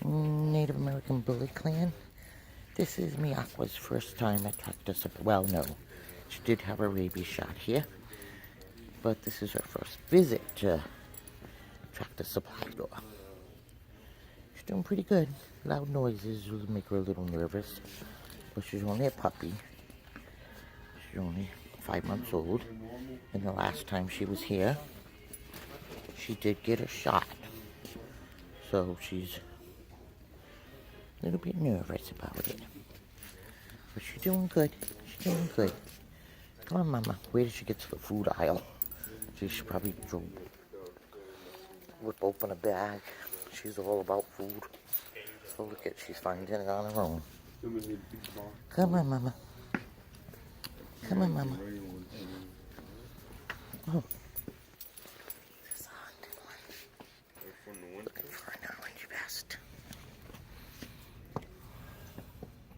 Native American Bully Clan. This is Miyakquat's first time at Tractor Supply. Well, no, she did have a rabies shot here, but this is her first visit to Tractor Supply store. She's doing pretty good. Loud noises will make her a little nervous, but she's only a puppy. She's only 5 months old, and the last time she was here, she did get a shot. So she's a little bit nervous about it. But she's doing good. She's doing good. Come on, Mama. Wait till she gets to the food aisle. She should probably whip open a bag. She's all about food. Oh, look at, she's finding it on her own. Come on, Mama. Come on, Mama. Oh. There's a hunting one. Looking for an orange vest.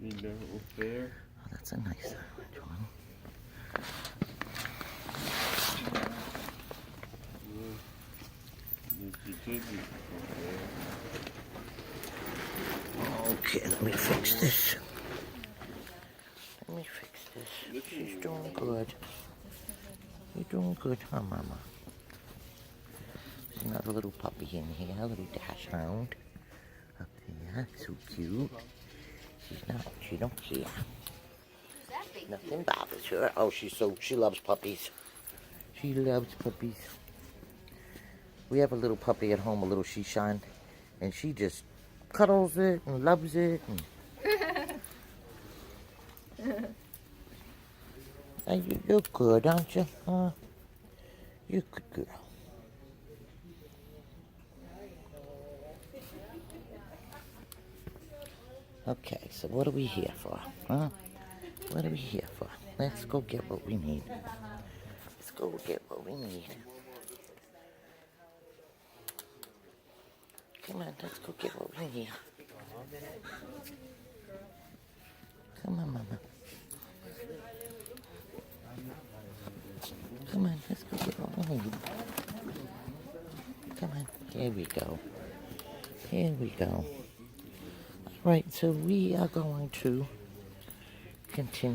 Oh, that's a nice orange one. Okay, let me fix this. Let me fix this. She's doing good. You're doing good, huh, Mama? There's another little puppy in here, a little dash hound. Up there, so cute. She don't care. Nothing bothers her. Oh, she loves puppies. She loves puppies. We have a little puppy at home, a little Shishan, and she just cuddles it and loves it. And you're good, aren't you? You're a good girl. Okay, so what are we here for? Huh? What are we here for? Let's go get what we need. Let's go get what we need. Come on, let's go get what we need. Come on, Mama. Come on, let's go get what we need. Come on, here we go. Here we go. All right, so we are going to continue.